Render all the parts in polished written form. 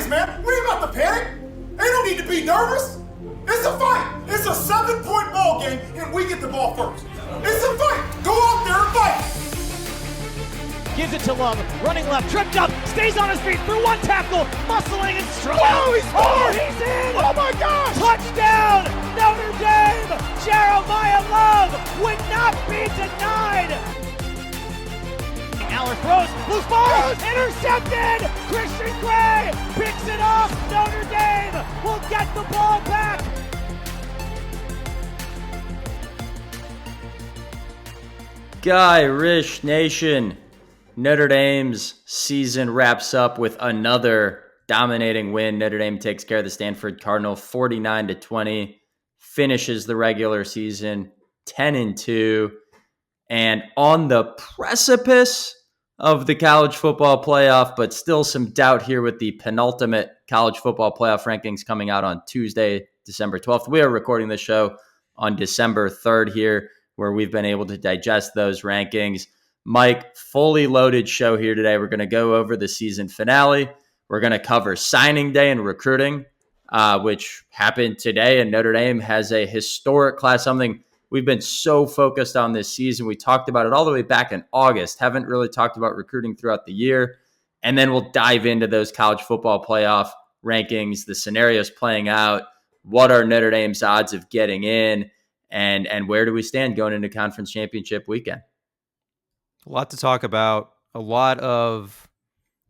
serious, man. We ain't about to panic. They don't need to be nervous. It's a fight. It's a 7-point ball game, and we get the ball first. It's a fight. Go out there and fight. Gives it to Love, running left, tripped up, stays on his feet through one tackle, muscling and strolling. Whoa, he scored! He's in! Oh my gosh! Touchdown, Notre Dame! Jeremiah Love would not be denied! Aller throws, loose ball, intercepted! Christian Gray picks it off! Notre Dame will get the ball back! Guy Rish Nation, Notre Dame's season wraps up with another dominating win. Notre Dame takes care of the Stanford Cardinal 49-20, finishes the regular season 10-2, and on the precipice of the college football playoff, but still some doubt here with the penultimate college football playoff rankings coming out on Tuesday, December 12th. We are recording this show on December 3rd here, where we've been able to digest those rankings. Mike, fully loaded show here today. We're going to go over the season finale. We're going to cover signing day and recruiting, which happened today, and Notre Dame has a historic class, something we've been so focused on this season. We talked about it all the way back in August, haven't really talked about recruiting throughout the year, and then we'll dive into those college football playoff rankings, the scenarios playing out, what are Notre Dame's odds of getting in, and where do we stand going into conference championship weekend? A lot to talk about, a lot of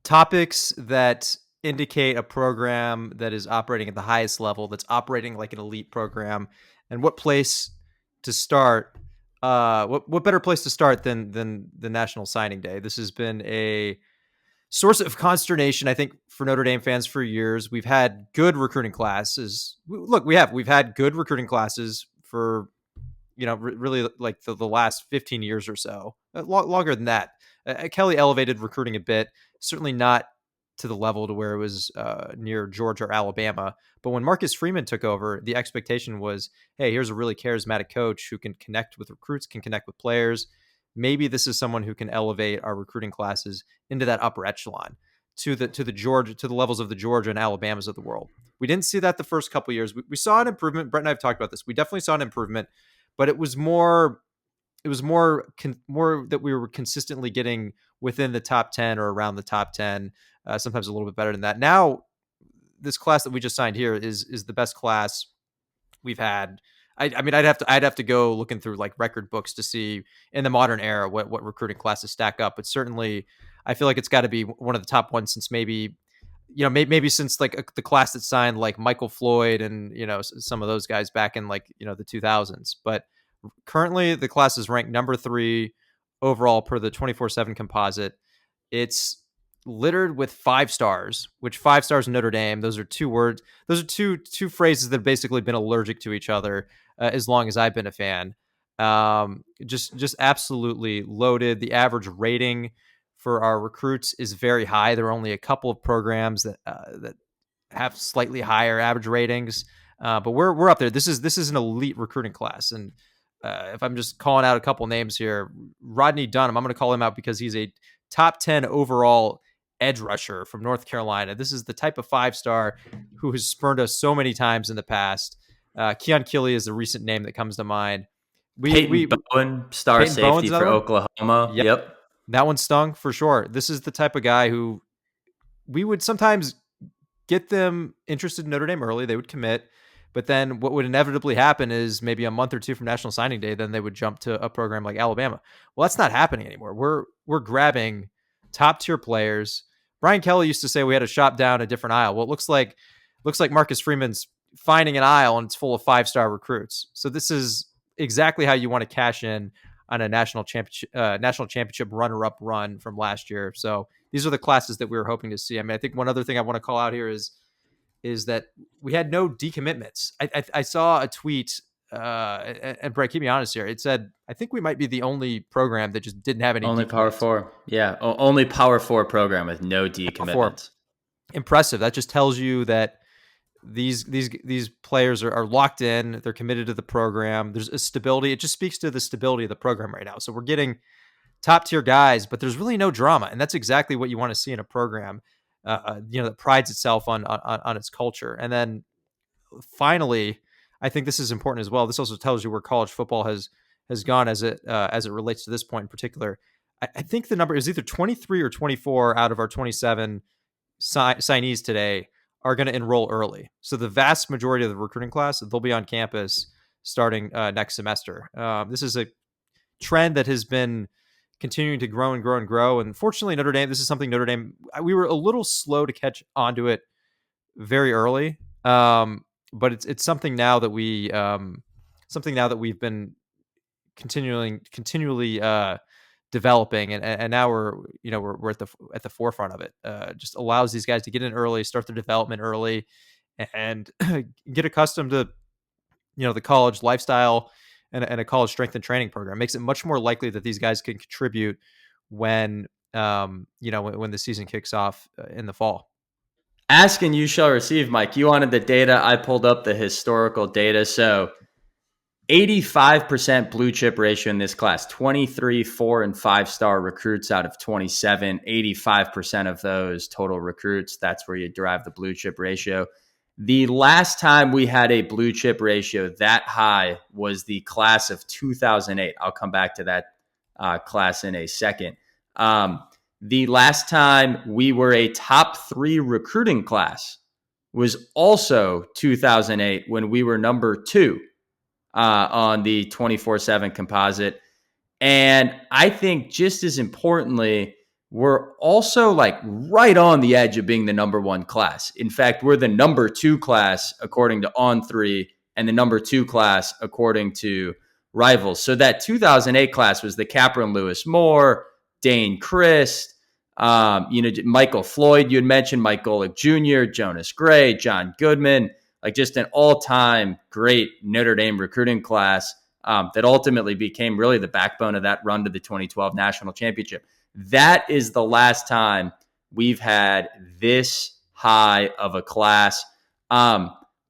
topics that indicate a program that is operating at the highest level, that's operating like an elite program, and what place to start. What better place to start than the National Signing Day? This has been a source of consternation, I think, for Notre Dame fans for years. We've had good recruiting classes. Look, we've had good recruiting classes for, really like the last 15 years or so, longer than that. Kelly elevated recruiting a bit, certainly not to the level to where it was near Georgia or Alabama. But when Marcus Freeman took over, the expectation was, hey, here's a really charismatic coach who can connect with recruits, can connect with players. Maybe this is someone who can elevate our recruiting classes into that upper echelon to the levels of the Georgia and Alabamas of the world. We didn't see that the first couple of years. We saw an improvement. Brett and I have talked about this. We definitely saw an improvement, but it was more that we were consistently getting within the top 10 or around the top 10, sometimes a little bit better than that. Now, this class that we just signed here is the best class we've had. I mean, I'd have to go looking through like record books to see in the modern era what recruiting classes stack up. But certainly, I feel like it's got to be one of the top ones since maybe since like the class that signed like Michael Floyd and some of those guys back in like the 2000s. But currently, the class is ranked number 3 overall per the 24/7 composite. It's littered with 5 stars, which 5 stars in Notre Dame. Those are two words. Those are two phrases that have basically been allergic to each other as long as I've been a fan. Just absolutely loaded. The average rating for our recruits is very high. There are only a couple of programs that have slightly higher average ratings, but we're up there. This is an elite recruiting class, and if I'm just calling out a couple names here, Rodney Dunham, I'm going to call him out because he's a top 10 overall edge rusher from North Carolina. This is the type of 5-star who has spurned us so many times in the past. Keon Keeley is the recent name that comes to mind. Peyton Bowen, star Peyton safety Bowen's for Oklahoma. Yep. That one stung for sure. This is the type of guy who we would sometimes get them interested in Notre Dame early. They would commit. But then what would inevitably happen is maybe a month or two from National Signing Day, then they would jump to a program like Alabama. Well, that's not happening anymore. We're grabbing top tier players. Brian Kelly used to say we had to shop down a different aisle. Well, it looks like Marcus Freeman's finding an aisle and it's full of 5-star recruits. So this is exactly how you want to cash in on a national championship runner-up run from last year. So these are the classes that we were hoping to see. I mean, I think one other thing I want to call out here is that we had no decommitments. I saw a tweet, and Brett, keep me honest here. It said, I think we might be the only program that just didn't have any Only decommitments. Power 4. Yeah, only Power 4 program with no decommitments. Impressive. That just tells you that these players are locked in. They're committed to the program. There's a stability. It just speaks to the stability of the program right now. So we're getting top tier guys, but there's really no drama. And that's exactly what you want to see in a program. that prides itself on its culture. And then finally, I think this is important as well. This also tells you where college football has gone as it relates to this point in particular. I think the number is either 23 or 24 out of our 27 signees today are going to enroll early. So the vast majority of the recruiting class, they'll be on campus starting next semester. This is a trend that has been continuing to grow and grow and grow. And fortunately, Notre Dame, this is something Notre Dame, we were a little slow to catch onto it very early. But it's something now that we've been continually developing, and now we're at the forefront of it. Just allows these guys to get in early, start their development early, and get accustomed to the college lifestyle and a college strength and training program. Makes it much more likely that these guys can contribute when when the season kicks off in the fall. Ask and you shall receive, Mike. You wanted the data. I pulled up the historical data. So 85% blue chip ratio in this class, 23 4 and 5-star recruits out of 27, 85% of those total recruits. That's where you derive the blue chip ratio. The last time we had a blue chip ratio that high was the class of 2008. I'll come back to that class in a second. The last time we were a top 3 recruiting class was also 2008 when we were number 2 on the 24/7 composite. And I think just as importantly, we're also like right on the edge of being the number 1 class. In fact, we're the number 2 class according to On3 and the number 2 class according to Rivals. So that 2008 class was the Capron Lewis Moore, Dane Christ, Michael Floyd, you had mentioned, Mike Golick Jr., Jonas Gray, John Goodman, like just an all-time great Notre Dame recruiting class that ultimately became really the backbone of that run to the 2012 national championship. That is the last time we've had this high of a class.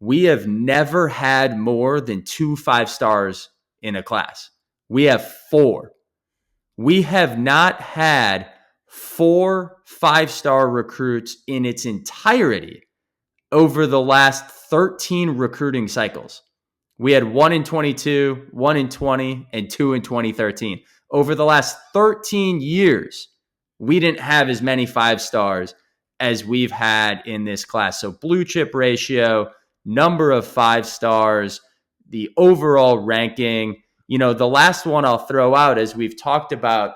We have never had more than 2 5-stars in a class. We have 4. We have not had 4 5-star recruits in its entirety over the last 13 recruiting cycles. We had 1 in 22, 1 in 20, and 2 in 2013. Over the last 13 years, we didn't have as many 5-stars as we've had in this class. So blue chip ratio, number of 5-stars, the overall ranking. The last one I'll throw out, as we've talked about,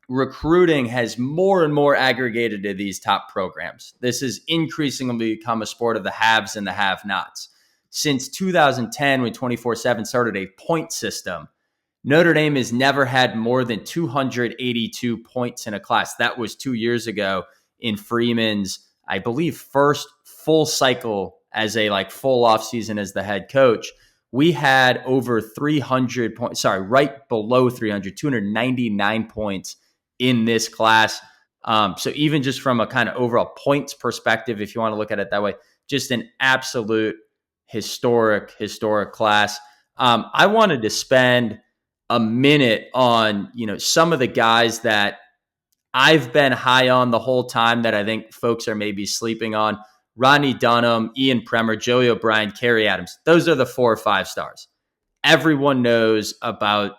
recruiting has more and more aggregated to these top programs. This has increasingly become a sport of the haves and the have-nots. Since 2010, when 24/7 started a point system, Notre Dame has never had more than 282 points in a class. That was 2 years ago in Freeman's, I believe, first full cycle as a full off season as the head coach. We had over 300 points, right below 300, 299 points in this class. So even just from a kind of overall points perspective, if you want to look at it that way, just an absolute historic class. I wanted to spend a minute on, some of the guys that I've been high on the whole time that I think folks are maybe sleeping on. Rodney Dunham, Ian Premer, Joey O'Brien, Kerry Adams. Those are the 4 or 5-stars. Everyone knows about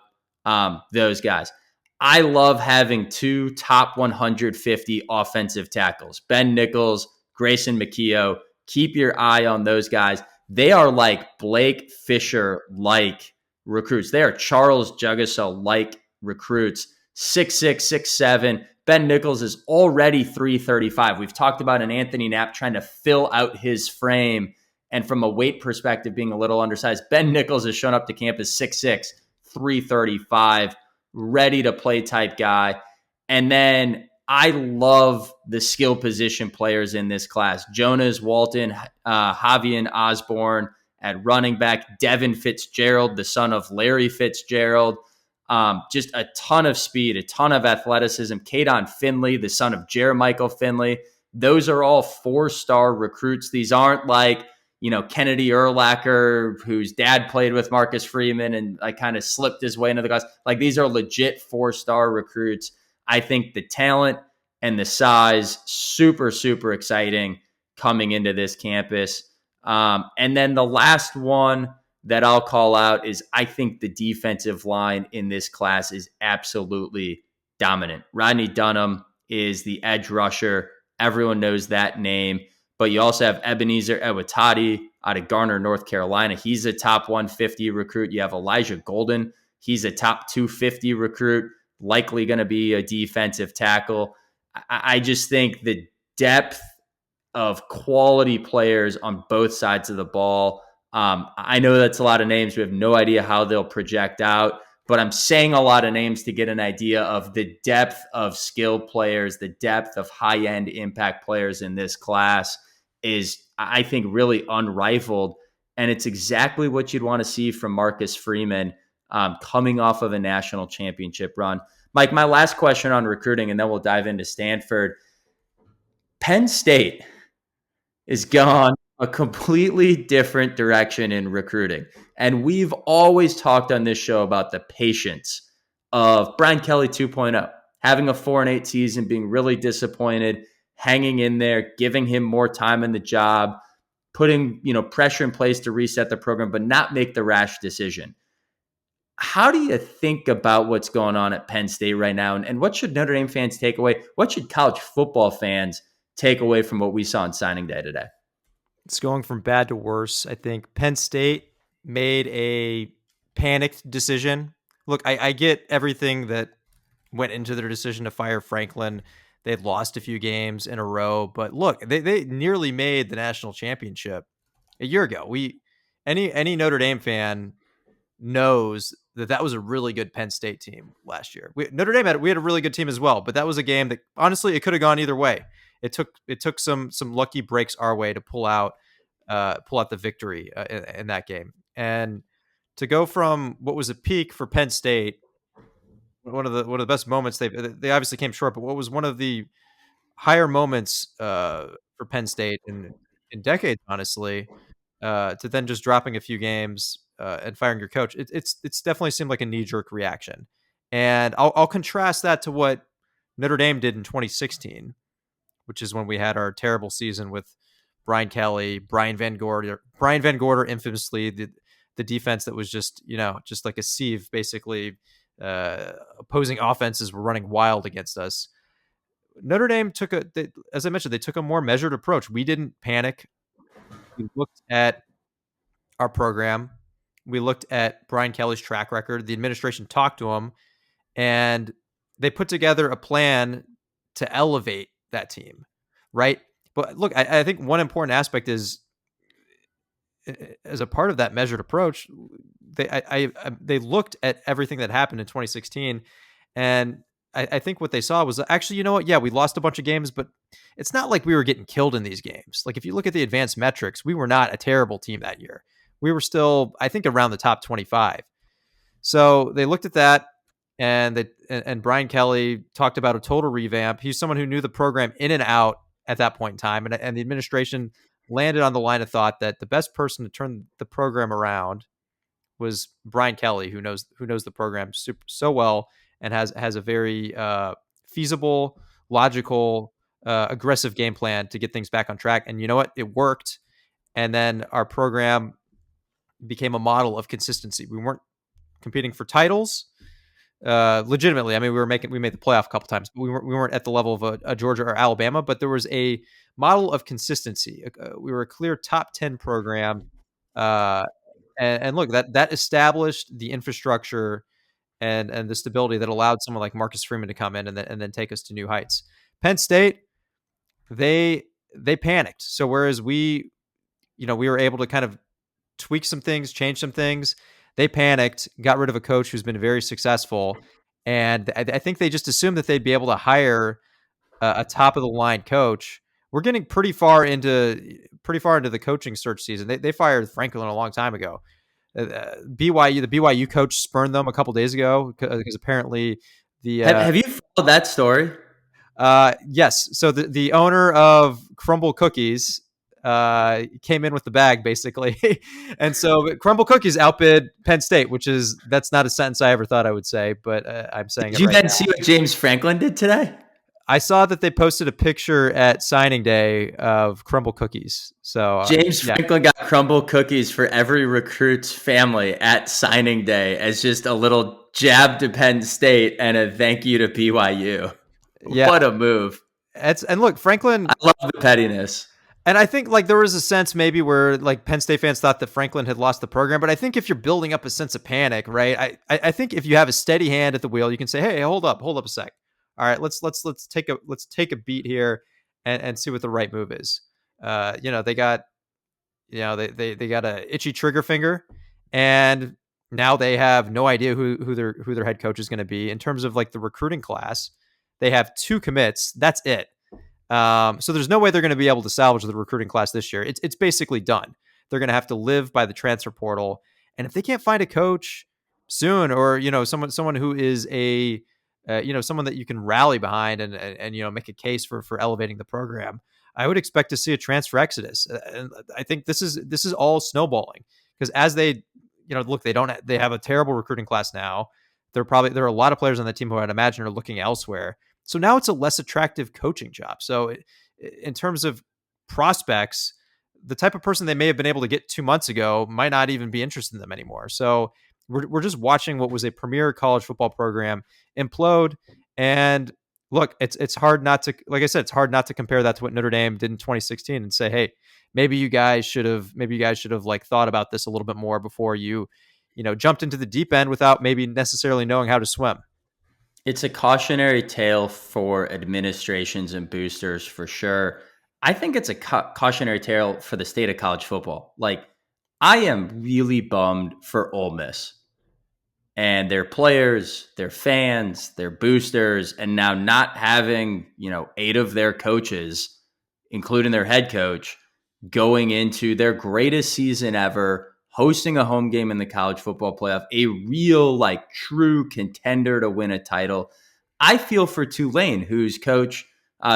those guys. I love having 2 top 150 offensive tackles. Ben Nichols, Grayson McKeough. Keep your eye on those guys. They are like Blake Fisher-like recruits. They are Charles Jugasa-like recruits. 6'6", 6'7". Ben Nichols is already 335. We've talked about an Anthony Knapp trying to fill out his frame, and from a weight perspective being a little undersized. Ben Nichols has shown up to campus 6'6", 335, ready to play type guy. And then I love the skill position players in this class. Jonas Walton, Javian Osborne at running back, Devin Fitzgerald, the son of Larry Fitzgerald. Just a ton of speed, a ton of athleticism. Kadon Finley, the son of Jeremichael Finley. Those are all 4-star recruits. These aren't like, Kennedy Urlacher, whose dad played with Marcus Freeman and kind of slipped his way into the class. Like, these are legit 4-star recruits. I think the talent and the size. Super, super exciting coming into this campus. And then the last one that I'll call out is I think the defensive line in this class is absolutely dominant. Rodney Dunham is the edge rusher. Everyone knows that name. But you also have Ebenezer Ewatati out of Garner, North Carolina. He's a top 150 recruit. You have Elijah Golden. He's a top 250 recruit, likely going to be a defensive tackle. I just think the depth of quality players on both sides of the ball. I know that's a lot of names. We have no idea how they'll project out, but I'm saying a lot of names to get an idea of the depth of skilled players, the depth of high-end impact players in this class is, I think, really unrivaled. And it's exactly what you'd want to see from Marcus Freeman coming off of a national championship run. Mike, my last question on recruiting, and then we'll dive into Stanford. Penn State is gone a completely different direction in recruiting. And we've always talked on this show about the patience of Brian Kelly 2.0, having a 4-8 season, being really disappointed, hanging in there, giving him more time in the job, putting, pressure in place to reset the program, but not make the rash decision. How do you think about what's going on at Penn State right now? And what should Notre Dame fans take away? What should college football fans take away from what we saw on signing day today? It's going from bad to worse. I think Penn State made a panicked decision. Look, I get everything that went into their decision to fire Franklin. They'd lost a few games in a row, but look, they nearly made the national championship a year ago. Any Notre Dame fan knows that was a really good Penn State team last year. Notre Dame had a really good team as well, but that was a game that honestly it could have gone either way. It took some lucky breaks our way to pull out the victory in that game. And to go from what was a peak for Penn State, one of the best moments, they obviously came short, but what was one of the higher moments for Penn State in decades, honestly, to then just dropping a few games and firing your coach, it's definitely seemed like a knee-jerk reaction. And I'll contrast that to what Notre Dame did in 2016, which is when we had our terrible season with Brian Kelly, Brian Van Gorder, infamously the defense that was just like a sieve, basically. Opposing offenses were running wild against us. Notre Dame as I mentioned, they took a more measured approach. We didn't panic. We looked at our program. We looked at Brian Kelly's track record. The administration talked to him, and they put together a plan to elevate that team, right? But look, I think one important aspect is, as a part of that measured approach, they looked at everything that happened in 2016, and I think what they saw was actually, you know what? Yeah, we lost a bunch of games, but it's not like we were getting killed in these games. Like if you look at the advanced metrics, we were not a terrible team that year. We were still, I think, around the top 25. So they looked at that, and Brian Kelly talked about a total revamp. He's someone who knew the program in and out at that point in time, and the administration landed on the line of thought that the best person to turn the program around was Brian Kelly, who knows the program so well and has a very feasible, logical, aggressive game plan to get things back on track. And you know what? It worked. And then our program became a model of consistency. We weren't competing for titles legitimately. I mean, we made the playoff a couple times, but we weren't at the level of a Georgia or Alabama, but there was a model of consistency. We were a clear top 10 program. And look, that established the infrastructure and the stability that allowed someone like Marcus Freeman to come in and then take us to new heights. Penn State, they panicked. So whereas we were able to kind of tweak some things, change some things, they panicked, got rid of a coach who's been very successful. And I think they just assumed that they'd be able to hire a top of the line coach. We're getting pretty far into the coaching search season. They fired Franklin a long time ago. The BYU coach spurned them a couple days ago because apparently have you followed that story? Yes. So the owner of Crumble Cookies came in with the bag basically, and so Crumble Cookies outbid Penn State, that's not a sentence I ever thought I would say, but I'm saying. Did you then see what James Franklin did today? I saw that they posted a picture at signing day of crumble cookies. So James yeah, Franklin got crumble cookies for every recruit's family at signing day as just a little jab to Penn State and a thank you to BYU. yeah. What a move. And look, Franklin, I love the pettiness. and I think like there was a sense maybe where like Penn State fans thought that Franklin had lost the program, but I think if you're building up a sense of panic, right? I think if you have a steady hand at the wheel, you can say, hey, hold up a sec. All right, let's take a beat here and see what the right move is. They got they got a itchy trigger finger, and now they have no idea who their head coach is going to be. In terms of like the recruiting class, they have 2 commits. That's it. So there's no way they're going to be able to salvage the recruiting class this year. It's basically done. They're going to have to live by the transfer portal, and if they can't find a coach soon, or someone who is a someone that you can rally behind and make a case for elevating the program, I would expect to see a transfer exodus. And I think this is all snowballing, because as they look, they have a terrible recruiting class now. There are a lot of players on the team who I'd imagine are looking elsewhere. So now it's a less attractive coaching job. So in terms of prospects, the type of person they may have been able to get 2 months ago might not even be interested in them anymore. So we're just watching what was a premier college football program implode. And look, it's hard not to, like I said, it's hard not to compare that to what Notre Dame did in 2016 and say, hey, maybe you guys should have like thought about this a little bit more before you jumped into the deep end without maybe necessarily knowing how to swim. It's a cautionary tale for administrations and boosters for sure. I think it's a cautionary tale for the state of college football. Like, I am really bummed for Ole Miss and their players, their fans, their boosters, and now not having, 8 of their coaches, including their head coach, going into their greatest season ever, hosting a home game in the college football playoff, a real, like, true contender to win a title. I feel for Tulane, whose coach,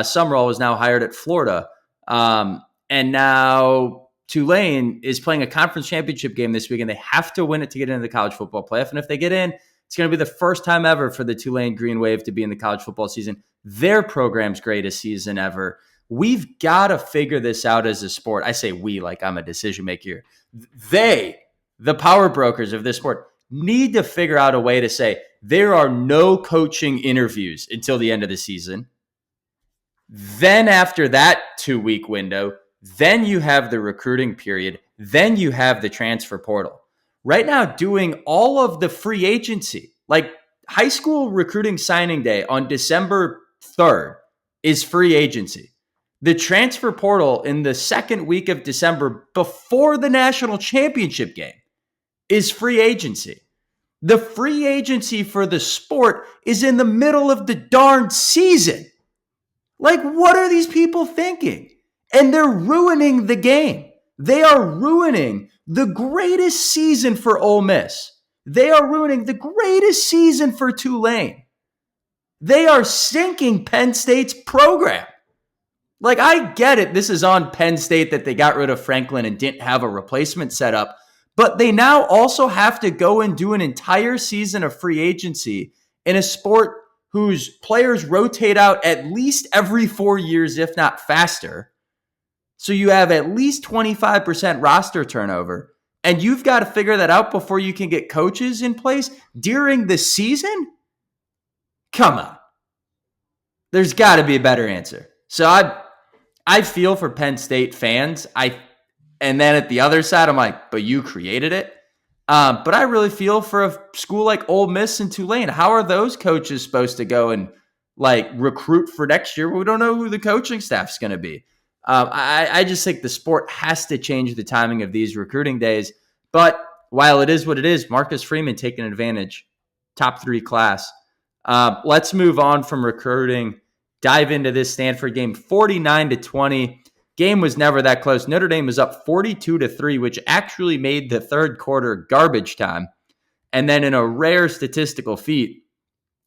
Summerall, is now hired at Florida. And now Tulane is playing a conference championship game this week, and they have to win it to get into the college football playoff. And if they get in, it's going to be the first time ever for the Tulane Green Wave to be in the college football season, their program's greatest season ever. We've got to figure this out as a sport. I say we like I'm a decision maker. They, the power brokers of this sport, need to figure out a way to say there are no coaching interviews until the end of the season. Then after that 2-week window, then you have the recruiting period. Then you have the transfer portal. Right now, doing all of the free agency, like high school recruiting signing day on December 3rd is free agency. The transfer portal in the second week of December before the national championship game is free agency. The free agency for the sport is in the middle of the darn season. Like, what are these people thinking? And they're ruining the game. They are ruining the greatest season for Ole Miss. They are ruining the greatest season for Tulane. They are sinking Penn State's program. Like, I get it. This is on Penn State that they got rid of Franklin and didn't have a replacement set up. But they now also have to go and do an entire season of free agency in a sport whose players rotate out at least every 4 years, if not faster. So you have at least 25% roster turnover. And you've got to figure that out before you can get coaches in place during the season? Come on. There's got to be a better answer. So I feel for Penn State fans. And then at the other side, I'm like, but you created it. But I really feel for a school like Ole Miss and Tulane. How are those coaches supposed to go and like recruit for next year? We don't know who the coaching staff's going to be. I just think the sport has to change the timing of these recruiting days. But while it is what it is, Marcus Freeman taking advantage. Top 3 class. Let's move on from recruiting. Dive into this Stanford game. 49-20. Game was never that close. Notre Dame was up 42-3, which actually made the third quarter garbage time. And then in a rare statistical feat,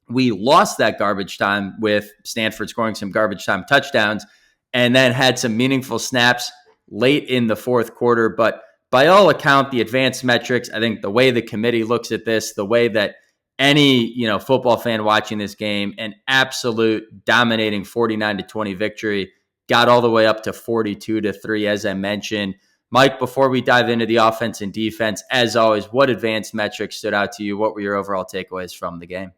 we lost that garbage time with Stanford scoring some garbage time touchdowns and then had some meaningful snaps late in the fourth quarter. But by all account, the advanced metrics, I think the way the committee looks at this, the way that any, football fan watching this game, an absolute dominating 49-20 victory. Got all the way up to 42-3, as I mentioned. Mike, before we dive into the offense and defense, as always, what advanced metrics stood out to you? What were your overall takeaways from the game?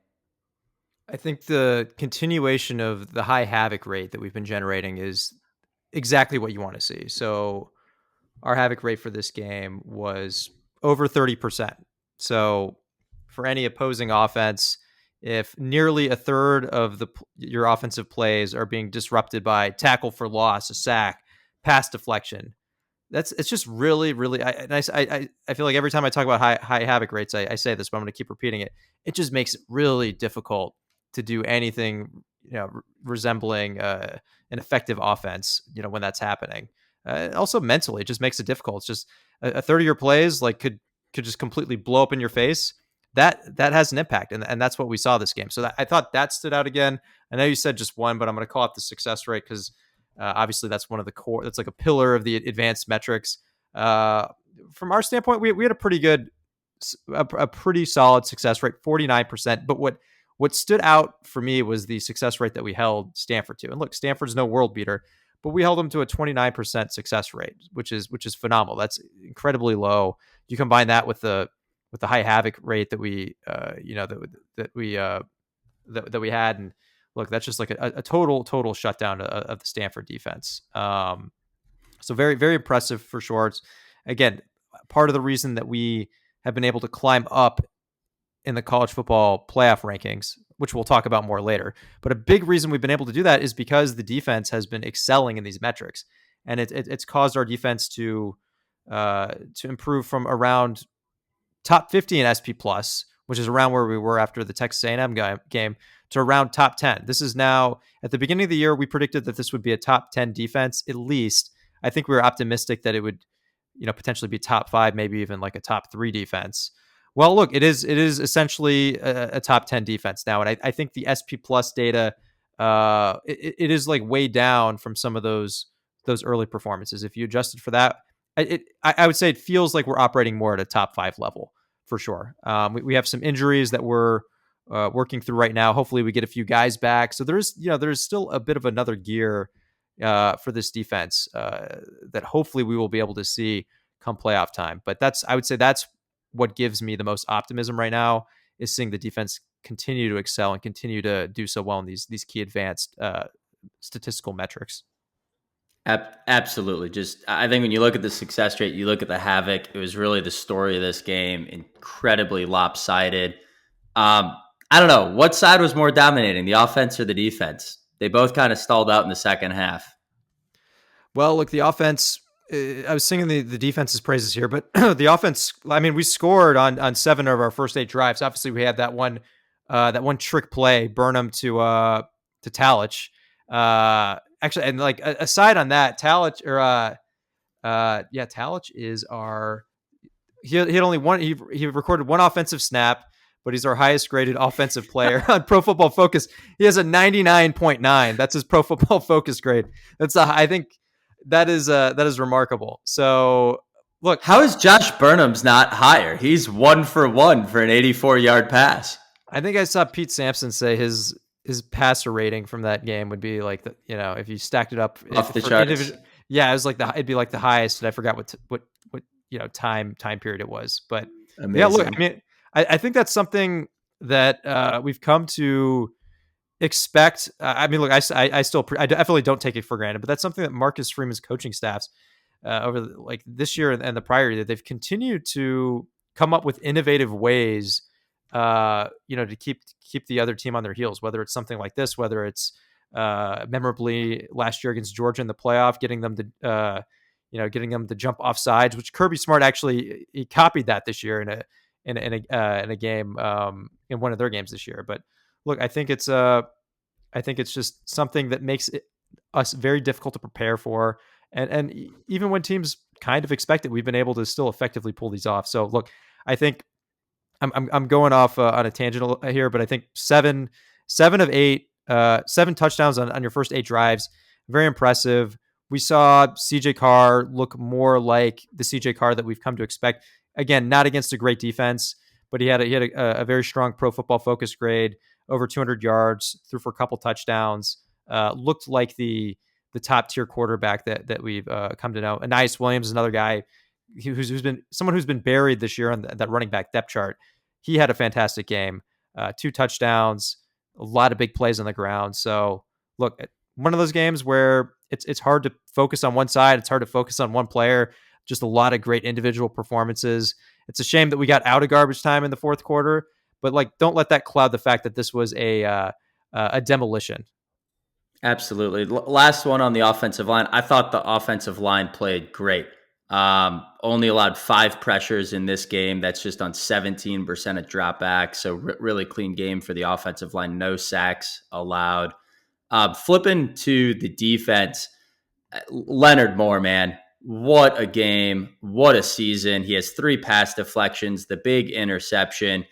I think the continuation of the high havoc rate that we've been generating is exactly what you want to see. So our havoc rate for this game was over 30%. So for any opposing offense, if nearly a third of your offensive plays are being disrupted by tackle for loss, a sack, pass deflection, it's just really, really. I feel like every time I talk about high havoc rates, I say this, but I'm going to keep repeating it. It just makes it really difficult to do anything, resembling an effective offense, when that's happening. Also mentally, it just makes it difficult. It's just a third of your plays could just completely blow up in your face. That has an impact, and that's what we saw this game. So I thought that stood out again. I know you said just one, but I'm going to call out the success rate because obviously that's one of the core. That's like a pillar of the advanced metrics. From our standpoint, we had a pretty good, a pretty solid success rate, 49%. But what stood out for me was the success rate that we held Stanford to. And look, Stanford's no world beater, but we held them to a 29% success rate, which is phenomenal. That's incredibly low. You combine that with the high havoc rate that we we had, and look, that's just like a total shutdown of the Stanford defense. So very, very impressive for sure. It's, again, part of the reason that we have been able to climb up in the college football playoff rankings, which we'll talk about more later. But a big reason we've been able to do that is because the defense has been excelling in these metrics, and it's caused our defense to improve from around top 50 in SP plus, which is around where we were after the Texas A&M game, to around top 10. This is now, at the beginning of the year, we predicted that this would be a top 10 defense, at least. I think we were optimistic that it would, potentially be top 5, maybe even like a top 3 defense. Well, look, it is essentially a top 10 defense now. And I think the SP plus data, it is like way down from some of those early performances. If you adjusted for that, I would say it feels like we're operating more at a top 5 level for sure. We have some injuries that we're working through right now. Hopefully we get a few guys back. So there's still a bit of another gear for this defense that hopefully we will be able to see come playoff time. But I would say that's what gives me the most optimism right now, is seeing the defense continue to excel and continue to do so well in these key advanced statistical metrics. Absolutely. Just, I think when you look at the success rate, you look at the havoc, it was really the story of this game, incredibly lopsided. I don't know, what side was more dominating, the offense or the defense? They both kind of stalled out in the second half. Well, look, the offense, I was singing the defense's praises here, but the offense, I mean, we scored on 7 of our first 8 drives. Obviously, we had that one trick play, Burnham to Talich. Actually, and like aside on that, Talich is he had only one. He recorded one offensive snap, but he's our highest graded offensive player on Pro Football Focus. He has a 99.9. That's his Pro Football Focus grade. I think that is remarkable. So look, how is Josh Burnham's not higher? He's 1 for 1 for an 84-yard pass. I think I saw Pete Sampson say his passer rating from that game would be like if you stacked it up off the charts. Yeah, it was like it'd be like the highest, and I forgot what time period it was. But amazing. Yeah, look, I mean, I think that's something that we've come to expect. I mean, look, I definitely don't take it for granted, but that's something that Marcus Freeman's coaching staffs over this year and the prior year, they've continued to come up with innovative ways, to keep the other team on their heels, whether it's something like this, whether it's memorably last year against Georgia in the playoff, getting them to jump off sides, which Kirby Smart actually, he copied that this year in a game, in one of their games this year. But look, I think it's just something that makes us very difficult to prepare for. And even when teams kind of expect it, we've been able to still effectively pull these off. So look, I think I'm going off on a tangent here, but I think 7 of 8, 7 touchdowns on your first 8 drives. Very impressive. We saw CJ Carr look more like the CJ Carr that we've come to expect. Again, not against a great defense, but he had a very strong Pro Football Focus grade, over 200 yards, threw for a couple touchdowns. Looked like the top tier quarterback that we've come to know. Anais Williams is another guy who's been buried this year on that running back depth chart. He had a fantastic game, 2 touchdowns, a lot of big plays on the ground. So look, one of those games where it's hard to focus on one side. It's hard to focus on one player. Just a lot of great individual performances. It's a shame that we got out of garbage time in the fourth quarter, but like, don't let that cloud the fact that this was a demolition. Absolutely. Last one on the offensive line. I thought the offensive line played great. Only allowed 5 pressures in this game. That's just on 17% of dropbacks. So really clean game for the offensive line. No sacks allowed. Flipping to the defense, Leonard Moore, man, what a game. What a season. He has 3 pass deflections, the big interception.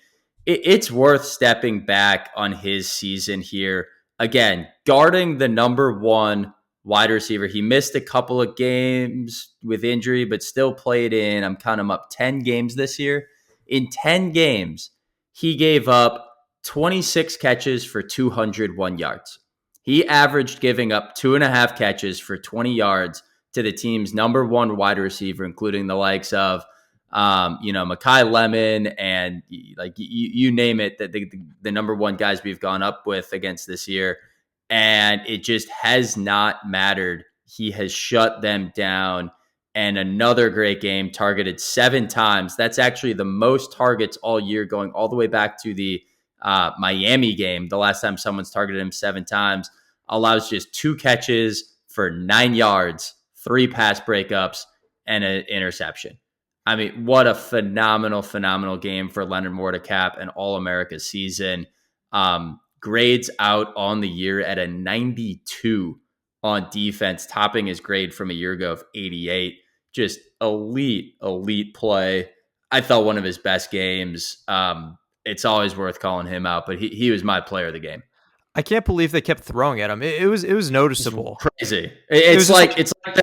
It's worth stepping back on his season here. Again, guarding the number 1 wide receiver. He missed a couple of games with injury, but still played in, I'm counting him up, 10 games this year. In 10 games, he gave up 26 catches for 201 yards. He averaged giving up 2.5 catches for 20 yards to the team's number 1 wide receiver, including the likes of Mekhi Lemon and like you name it, that the number 1 guys we've gone up with against this year. And it just has not mattered. He has shut them down. And another great game, targeted 7 times. That's actually the most targets all year, going all the way back to the Miami game. The last time someone's targeted him 7 times. Allows just 2 catches for 9 yards, 3 pass breakups, and an interception. I mean, what a phenomenal game for Leonard Moore to cap an All-America season. Grades out on the year at a 92 on defense, topping his grade from a year ago of 88. Just elite play. I thought one of his best games. It's always worth calling him out, but he was my player of the game. I can't believe they kept throwing at him. It was noticeable. It's crazy. It's like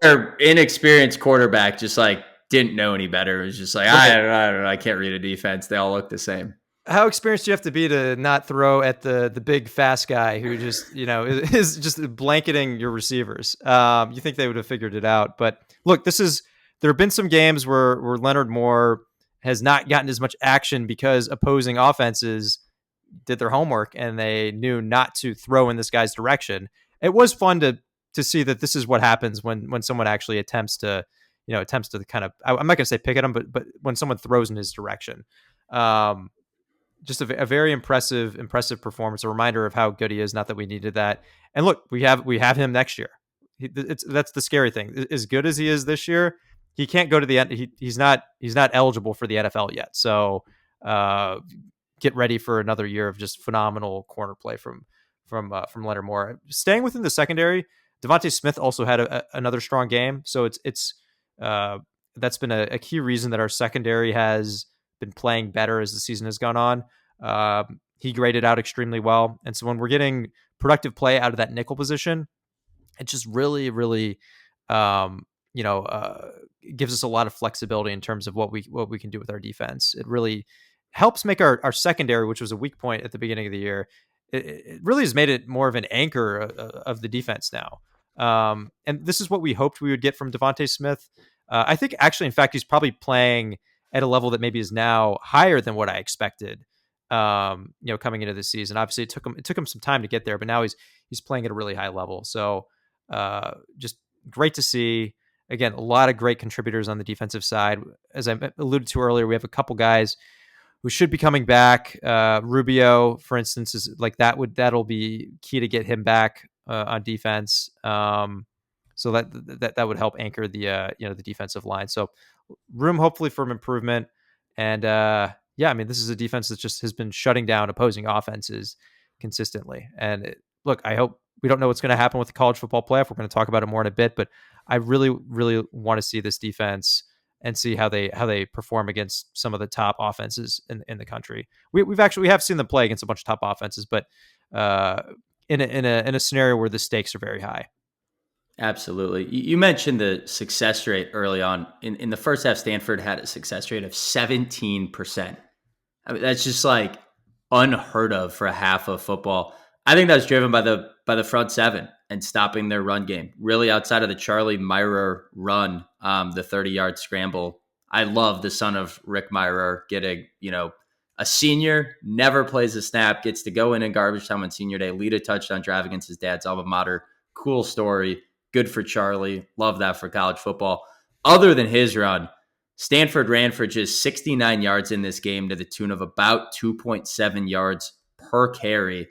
their inexperienced quarterback just like didn't know any better. It was just like, I don't know. I can't read a defense. They all look the same. How experienced do you have to be to not throw at the big fast guy who just, is just blanketing your receivers? You think they would have figured it out. But look, there have been some games where Leonard Moore has not gotten as much action because opposing offenses did their homework and they knew not to throw in this guy's direction. It was fun to see that this is what happens when someone actually attempts to kind of, I'm not going to say pick at him, but when someone throws in his direction. Just a very impressive performance, a reminder of how good he is. Not that we needed that. And look, we have him next year. That's the scary thing. As good as he is this year, he can't go to the end. He's not eligible for the NFL yet. So get ready for another year of just phenomenal corner play from Leonard Moore. Staying within the secondary, Devontae Smith also had another strong game. So that's been a key reason that our secondary has been playing better as the season has gone on. He graded out extremely well. And so when we're getting productive play out of that nickel position, it just really, really, gives us a lot of flexibility in terms of what we can do with our defense. It really helps make our secondary, which was a weak point at the beginning of the year, it really has made it more of an anchor of the defense now. And this is what we hoped we would get from Devontae Smith. I think actually, in fact, he's probably playing at a level that maybe is now higher than what I expected, coming into this season. Obviously it took him some time to get there, but now he's playing at a really high level. So just great to see. Again, a lot of great contributors on the defensive side. As I alluded to earlier, we have a couple guys who should be coming back. Rubio, for instance, is like that'll be key to get him back on defense. So that would help anchor the defensive line. So room hopefully for improvement. And this is a defense that just has been shutting down opposing offenses consistently. And look, I hope we don't know what's going to happen with the college football playoff. We're going to talk about it more in a bit, but I really, really want to see this defense and see how they perform against some of the top offenses in the country. We have seen them play against a bunch of top offenses, but in a scenario where the stakes are very high. Absolutely. You mentioned the success rate early on. In the first half, Stanford had a success rate of 17%. I mean, that's just like unheard of for a half of football. I think that's driven by the front seven and stopping their run game. Really, outside of the Charlie Myrer run, the 30-yard scramble. I love the son of Rick Myrer getting, a senior, never plays a snap, gets to go in garbage time on senior day, lead a touchdown drive against his dad's alma mater. Cool story. Good for Charlie. Love that for college football. Other than his run, Stanford ran for just 69 yards in this game to the tune of about 2.7 yards per carry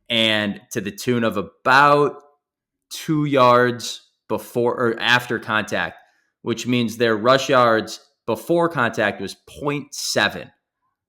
and to the tune of about 2 yards before or after contact, which means their rush yards before contact was 0.7.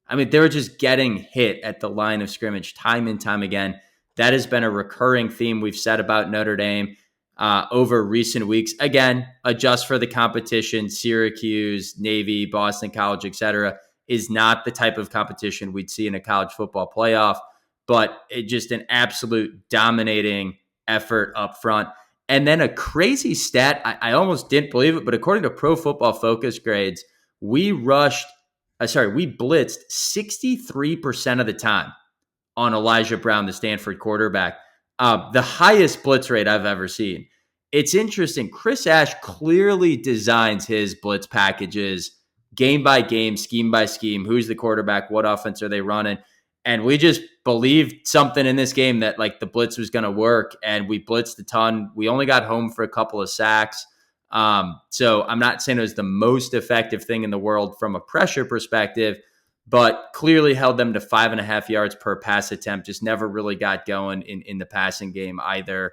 I mean, they were just getting hit at the line of scrimmage time and time again. That has been a recurring theme we've said about Notre Dame over recent weeks. Again, adjust for the competition. Syracuse, Navy, Boston College, etc., is not the type of competition we'd see in a college football playoff, but it just an absolute dominating effort up front. And then a crazy stat, I almost didn't believe it, but according to Pro Football Focus grades, we blitzed 63% of the time on Elijah Brown, the Stanford quarterback. The highest blitz rate I've ever seen. It's interesting. Chris Ash clearly designs his blitz packages game by game, scheme by scheme. Who's the quarterback? What offense are they running? And we just believed something in this game that like the blitz was going to work, and we blitzed a ton. We only got home for a couple of sacks. So I'm not saying it was the most effective thing in the world from a pressure perspective, but clearly held them to 5.5 yards per pass attempt. Just never really got going in the passing game either.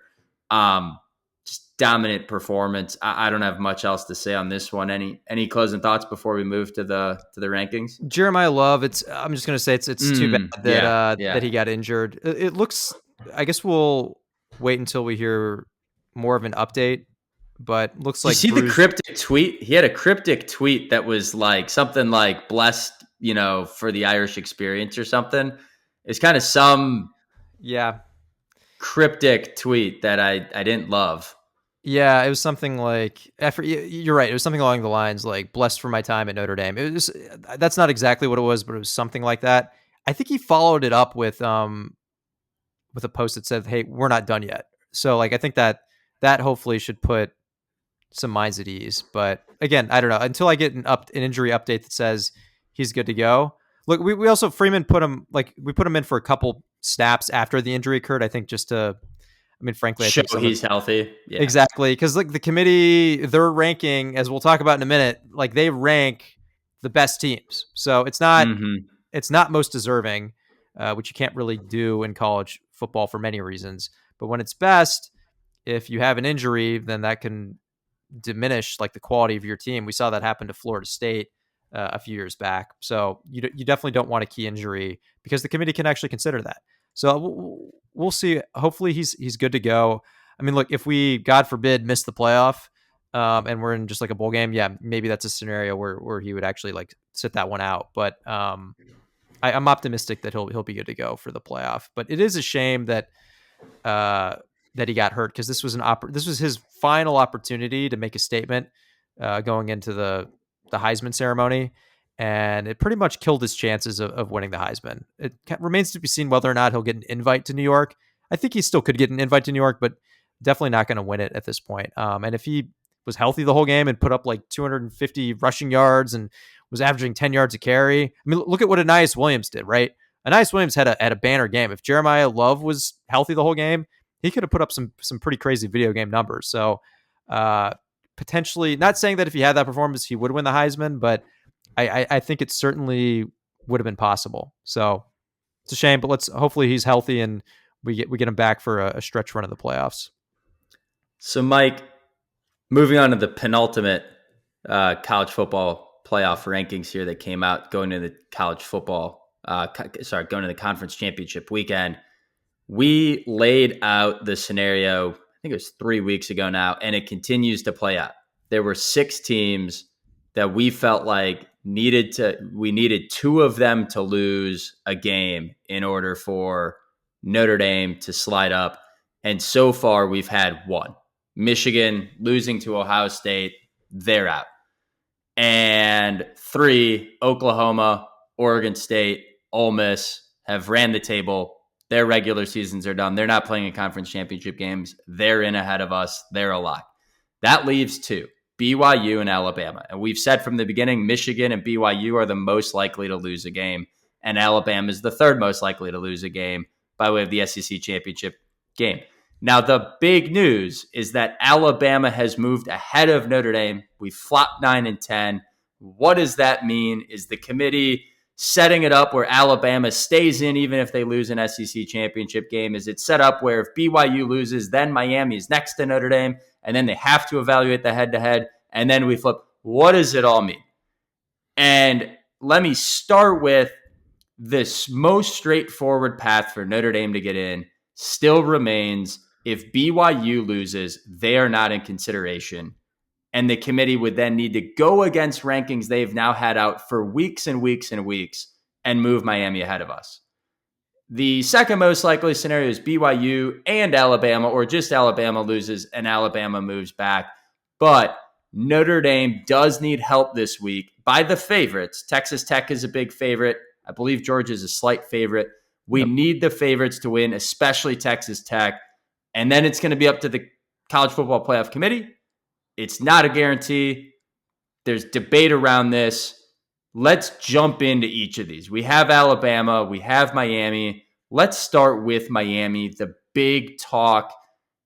Just dominant performance. I don't have much else to say on this one. Any closing thoughts before we move to the rankings? Jeremiah Love. I'm just going to say it's too bad that that he got injured. It looks. I guess we'll wait until we hear more of an update. But looks like you see the cryptic tweet. He had a cryptic tweet that was like something like blessed, for the Irish experience or something. It's kind of some cryptic tweet that I didn't love. Yeah, it was something like you're right. It was something along the lines like blessed for my time at Notre Dame. That's not exactly what it was, but it was something like that. I think he followed it up with a post that said, "Hey, we're not done yet." So like I think that hopefully should put some minds at ease. But again, I don't know until I get an injury update that says he's good to go. Look, we also Freeman put him in for a couple snaps after the injury occurred. I think just to, frankly, show he's healthy. Yeah. Exactly, because like the committee, their ranking, as we'll talk about in a minute, like they rank the best teams. So it's not most deserving, which you can't really do in college football for many reasons. But when it's best, if you have an injury, then that can diminish like the quality of your team. We saw that happen to Florida State a few years back. So you definitely don't want a key injury because the committee can actually consider that. So we'll see. Hopefully he's good to go. I mean, look, if we, God forbid, miss the playoff and we're in just like a bowl game, maybe that's a scenario where he would actually like sit that one out. But I'm optimistic that he'll be good to go for the playoff. But it is a shame that he got hurt because this was his final opportunity to make a statement going into the Heisman ceremony, and it pretty much killed his chances of winning the Heisman. It remains to be seen whether or not he'll get an invite to New York. I think he still could get an invite to New York, but definitely not going to win it at this point. And if he was healthy the whole game and put up like 250 rushing yards and was averaging 10 yards a carry, I mean, look at what Anais Williams did, right? Anais Williams had a banner game. If Jeremiah Love was healthy the whole game, he could have put up some pretty crazy video game numbers. So potentially, not saying that if he had that performance, he would win the Heisman, but I think it certainly would have been possible. So it's a shame, but hopefully he's healthy and we get him back for a stretch run of the playoffs. So Mike, moving on to the penultimate college football playoff rankings here that came out going to the going to the conference championship weekend. We laid out the scenario, I think it was 3 weeks ago now, and it continues to play out. There were 6 teams that we felt like we needed 2 of them to lose a game in order for Notre Dame to slide up. And so far we've had 1. Michigan losing to Ohio State, they're out. And 3, Oklahoma, Oregon State, Ole Miss have ran the table. Their regular seasons are done. They're not playing in conference championship games. They're in ahead of us. They're a lock. That leaves two, BYU and Alabama. And we've said from the beginning, Michigan and BYU are the most likely to lose a game, and Alabama is the third most likely to lose a game by way of the SEC championship game. Now, the big news is that Alabama has moved ahead of Notre Dame. We flopped 9 and 10. What does that mean? Is the committee setting it up where Alabama stays in even if they lose an SEC championship game? Is it set up where if BYU loses, then Miami is next to Notre Dame, and then they have to evaluate the head-to-head, and then we flip? What does it all mean? And let me start with this most straightforward path for Notre Dame to get in still remains if BYU loses, they are not in consideration. And the committee would then need to go against rankings they've now had out for weeks and weeks and weeks and move Miami ahead of us. The second most likely scenario is BYU and Alabama, or just Alabama loses and Alabama moves back. But Notre Dame does need help this week by the favorites. Texas Tech is a big favorite. I believe Georgia is a slight favorite. We need the favorites to win, especially Texas Tech. And then it's going to be up to the College Football Playoff Committee. It's not a guarantee. There's debate around this. Let's jump into each of these. We have Alabama. We have Miami. Let's start with Miami, the big talk.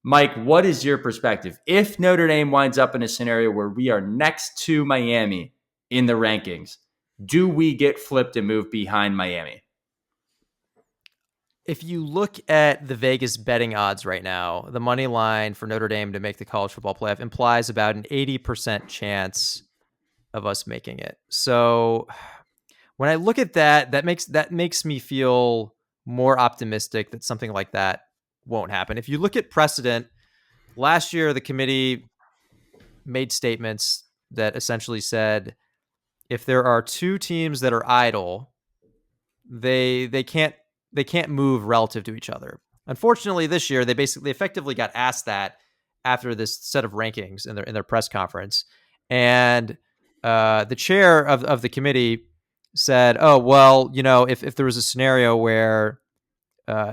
Mike, what is your perspective? If Notre Dame winds up in a scenario where we are next to Miami in the rankings, do we get flipped and move behind Miami? If you look at the Vegas betting odds right now, the money line for Notre Dame to make the college football playoff implies about an 80% chance of us making it. So when I look at that, that makes me feel more optimistic that something like that won't happen. If you look at precedent, last year the committee made statements that essentially said if there are two teams that are idle, they can't move relative to each other. Unfortunately, this year they effectively got asked that after this set of rankings in their press conference, and the chair of the committee said, "Oh well, if there was a scenario where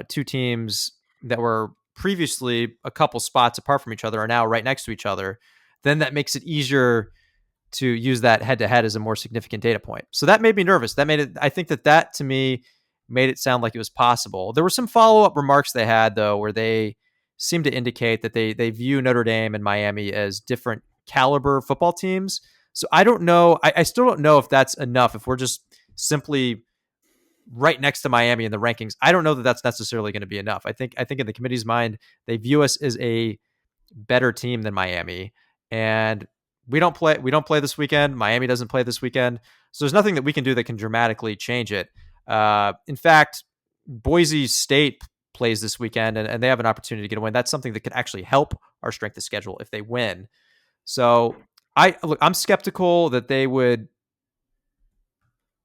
two teams that were previously a couple spots apart from each other are now right next to each other, then that makes it easier to use that head-to-head as a more significant data point." So that made me nervous. I think that to me made it sound like it was possible. There were some follow-up remarks they had, though, where they seemed to indicate that they view Notre Dame and Miami as different caliber football teams. So I don't know. I still don't know if that's enough. If we're just simply right next to Miami in the rankings, I don't know that that's necessarily going to be enough. I think in the committee's mind, they view us as a better team than Miami, and we don't play this weekend. Miami doesn't play this weekend. So there's nothing that we can do that can dramatically change it. In fact, Boise State plays this weekend and they have an opportunity to get a win. That's something that could actually help our strength of schedule if they win. So I'm skeptical that they would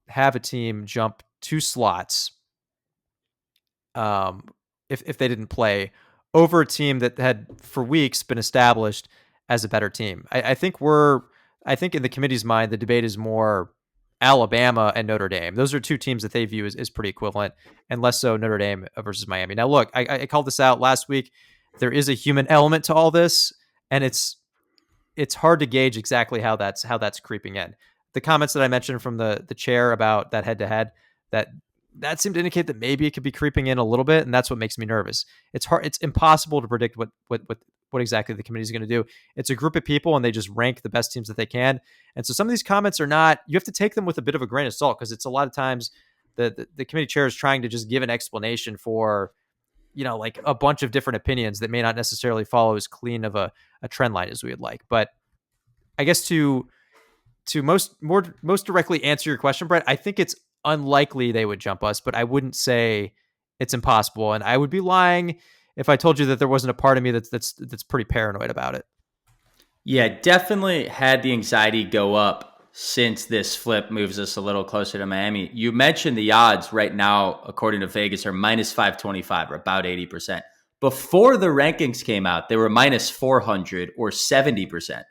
have a team jump 2 slots if they didn't play over a team that had for weeks been established as a better team. I think in the committee's mind, the debate is more Alabama and Notre Dame. Those are two teams that they view as pretty equivalent, and less so Notre Dame versus Miami. Now, look, I called this out last week. There is a human element to all this, and it's hard to gauge exactly how that's creeping in. The comments that I mentioned from the chair about that head-to-head, that seemed to indicate that maybe it could be creeping in a little bit, and that's what makes me nervous. It's impossible to predict what exactly the committee is going to do. It's a group of people and they just rank the best teams that they can. And so some of these comments are not, you have to take them with a bit of a grain of salt, because it's a lot of times the committee chair is trying to just give an explanation for, like a bunch of different opinions that may not necessarily follow as clean of a trend line as we would like. But I guess to most directly answer your question, Brett, I think it's unlikely they would jump us, but I wouldn't say it's impossible. And I would be lying if I told you that there wasn't a part of me that's pretty paranoid about it. Yeah, definitely had the anxiety go up since this flip moves us a little closer to Miami. You mentioned the odds right now, according to Vegas, are minus 525, or about 80%. Before the rankings came out, they were minus 400 or 70%.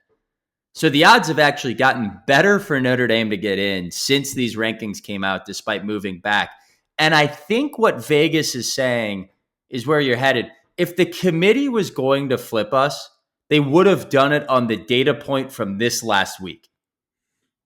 So the odds have actually gotten better for Notre Dame to get in since these rankings came out, despite moving back. And I think what Vegas is saying is where you're headed. If the committee was going to flip us, they would have done it on the data point from this last week.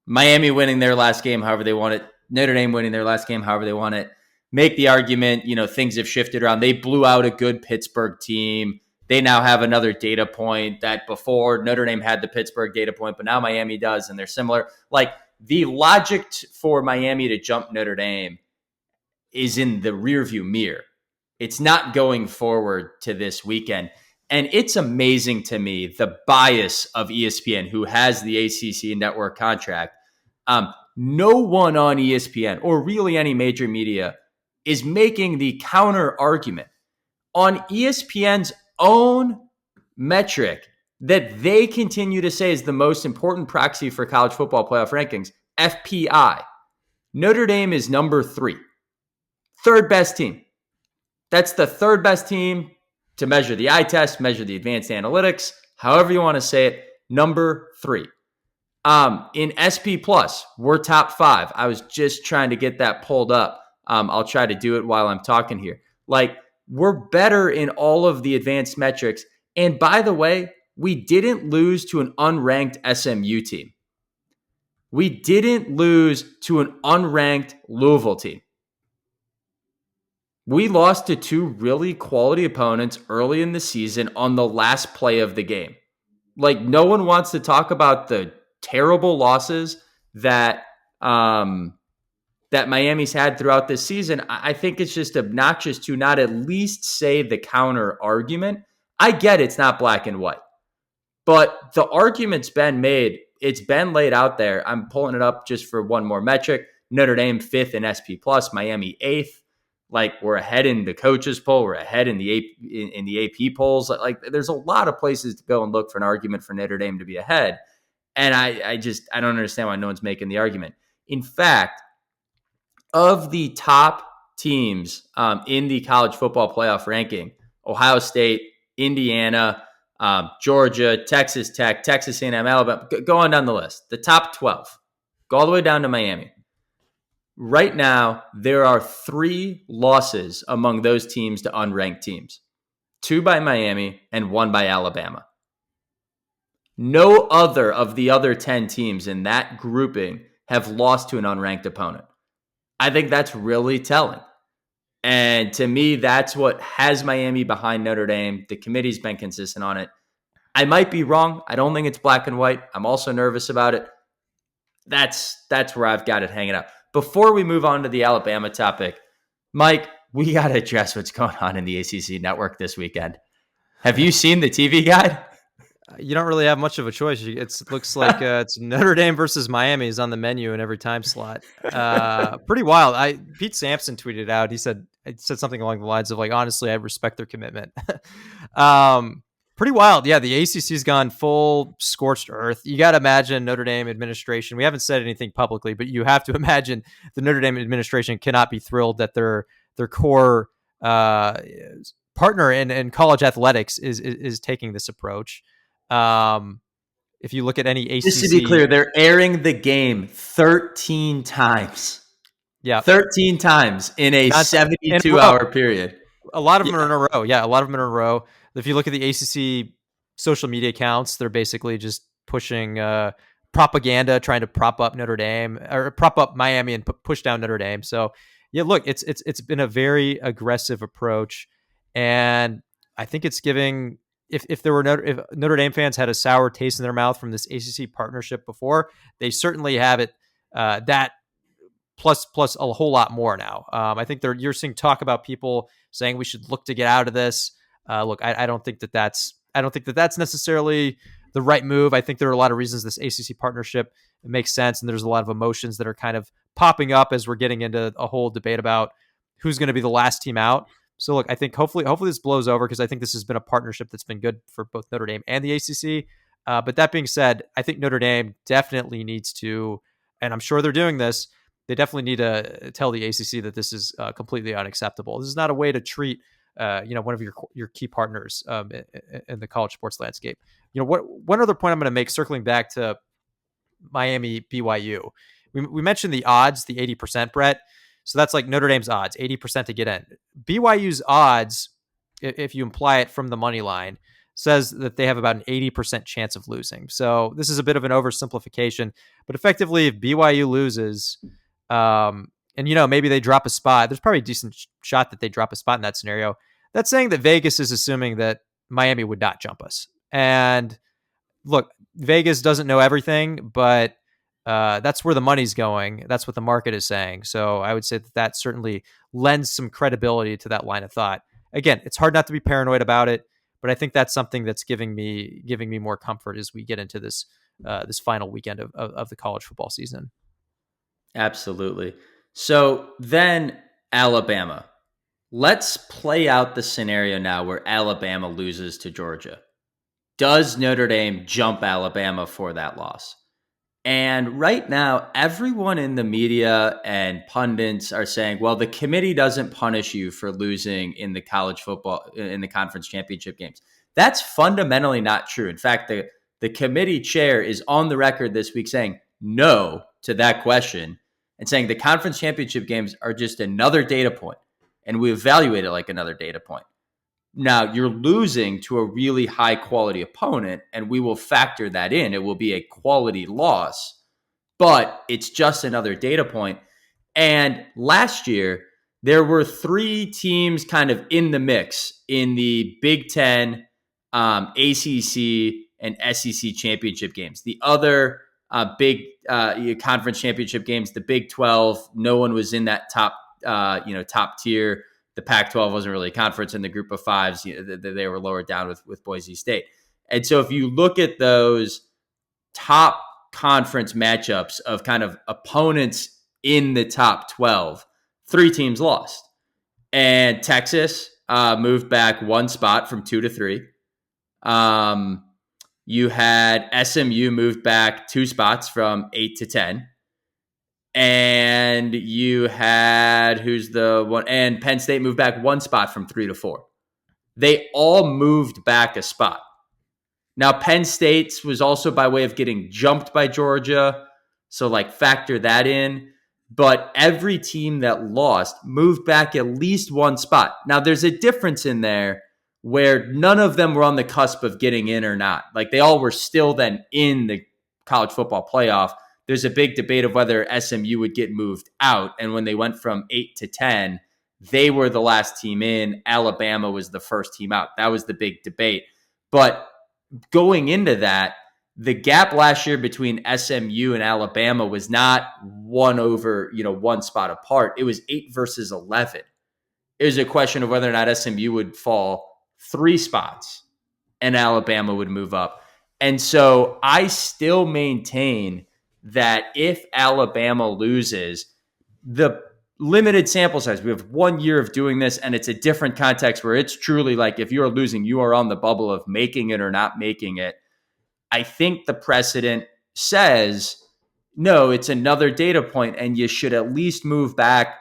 Miami winning their last game however they want it. Notre Dame winning their last game however they want it. Make the argument, things have shifted around. They blew out a good Pittsburgh team. They now have another data point that before Notre Dame had the Pittsburgh data point, but now Miami does, and they're similar. Like, the logic for Miami to jump Notre Dame is in the rearview mirror. It's not going forward to this weekend. And it's amazing to me, the bias of ESPN, who has the ACC network contract. No one on ESPN or really any major media is making the counter argument on ESPN's own metric that they continue to say is the most important proxy for college football playoff rankings, FPI. Notre Dame is number 3, third best team. That's the third best team to measure the eye test, measure the advanced analytics, however you want to say it, number 3. In SP Plus, we're top 5. I was just trying to get that pulled up. I'll try to do it while I'm talking here. Like, we're better in all of the advanced metrics. And by the way, we didn't lose to an unranked SMU team. We didn't lose to an unranked Louisville team. We lost to 2 really quality opponents early in the season on the last play of the game. Like, no one wants to talk about the terrible losses that Miami's had throughout this season. I think it's just obnoxious to not at least say the counter argument. I get it's not black and white, but the argument's been made. It's been laid out there. I'm pulling it up just for one more metric. Notre Dame 5th in SP Plus, Miami 8th. Like, we're ahead in the coaches poll. We're ahead in the AP polls. Like, there's a lot of places to go and look for an argument for Notre Dame to be ahead. And I don't understand why no one's making the argument. In fact, of the top teams in the college football playoff ranking, Ohio State, Indiana, Georgia, Texas Tech, Texas A&M, Alabama, go on down the list. The top 12, go all the way down to Miami. Right now, there are 3 losses among those teams to unranked teams. 2 by Miami and 1 by Alabama. No other of the other 10 teams in that grouping have lost to an unranked opponent. I think that's really telling. And to me, that's what has Miami behind Notre Dame. The committee's been consistent on it. I might be wrong. I don't think it's black and white. I'm also nervous about it. That's where I've got it hanging out. Before we move on to the Alabama topic, Mike, we got to address what's going on in the ACC network this weekend. Have you seen the TV guide? You don't really have much of a choice. It looks like it's Notre Dame versus Miami is on the menu in every time slot. Pretty wild. Pete Sampson tweeted out. He said something along the lines of, like, honestly, I respect their commitment. Pretty wild. Yeah, the ACC's gone full scorched earth. You got to imagine Notre Dame administration. We haven't said anything publicly, but you have to imagine the Notre Dame administration cannot be thrilled that their core partner in college athletics is taking this approach. If you look at any ACC, just to be clear, they're airing the game 13 times. Yeah, 13 times in a 72-hour period. A lot of them are in a row. Yeah, a lot of them are in a row. If you look at the ACC social media accounts, they're basically just pushing propaganda, trying to prop up Notre Dame or prop up Miami and push down Notre Dame. So yeah, look, it's been a very aggressive approach, and I think it's giving. If Notre Dame fans had a sour taste in their mouth from this ACC partnership before, they certainly have it. That plus a whole lot more now. I think you're seeing talk about people saying we should look to get out of this. Look, I don't think that's necessarily the right move. I think there are a lot of reasons this ACC partnership makes sense, and there's a lot of emotions that are kind of popping up as we're getting into a whole debate about who's going to be the last team out. So look, I think hopefully this blows over, because I think this has been a partnership that's been good for both Notre Dame and the ACC. But that being said, I think Notre Dame definitely needs to, and I'm sure they're doing this, they definitely need to tell the ACC that this is completely unacceptable. This is not a way to treat one of your key partners in the college sports landscape. One other point I'm going to make, circling back to Miami BYU. We mentioned the odds, the 80%, Brett. So that's like Notre Dame's odds, 80% to get in. BYU's odds, if you imply it from the money line, says that they have about an 80% chance of losing. So this is a bit of an oversimplification, but effectively, if BYU loses, and maybe they drop a spot, there's probably a decent shot that they drop a spot in that scenario. That's saying that Vegas is assuming that Miami would not jump us. And look, Vegas doesn't know everything, but that's where the money's going. That's what the market is saying. So I would say that certainly lends some credibility to that line of thought. Again, it's hard not to be paranoid about it, but I think that's something that's giving me more comfort as we get into this final weekend of the college football season. Absolutely. So then Alabama. Let's play out the scenario now where Alabama loses to Georgia. Does Notre Dame jump Alabama for that loss? And right now, everyone in the media and pundits are saying, well, the committee doesn't punish you for losing in the college football, in the conference championship games. That's fundamentally not true. In fact, the committee chair is on the record this week saying no to that question and saying the conference championship games are just another data point, and we evaluate it like another data point. Now, you're losing to a really high quality opponent, and we will factor that in. It will be a quality loss, but it's just another data point. And last year, there were 3 teams kind of in the mix in the Big Ten, ACC, and SEC championship games. The other big conference championship games, the Big 12, no one was in that top tier. The Pac-12 wasn't really a conference in the group of fives. They were lower down with Boise State. And so if you look at those top conference matchups of kind of opponents in the top 12, 3 teams lost. And Texas moved back 1 spot from 2 to 3. You had SMU moved back 2 spots from 8 to 10. And you had and Penn State moved back 1 spot from 3 to 4. They all moved back a spot. Now, Penn State's was also by way of getting jumped by Georgia. So factor that in. But every team that lost moved back at least 1 spot. Now, there's a difference in there where none of them were on the cusp of getting in or not. They all were still then in the college football playoff. There's a big debate of whether SMU would get moved out. And when they went from 8 to 10, they were the last team in. Alabama was the first team out. That was the big debate. But going into that, the gap last year between SMU and Alabama was not 1 spot apart. It was 8 versus 11. It was a question of whether or not SMU would fall 3 spots and Alabama would move up. And so I still maintain that if Alabama loses, the limited sample size, we have 1 year of doing this, and it's a different context where it's truly if you're losing, you are on the bubble of making it or not making it. I think the precedent says, no, it's another data point, and you should at least move back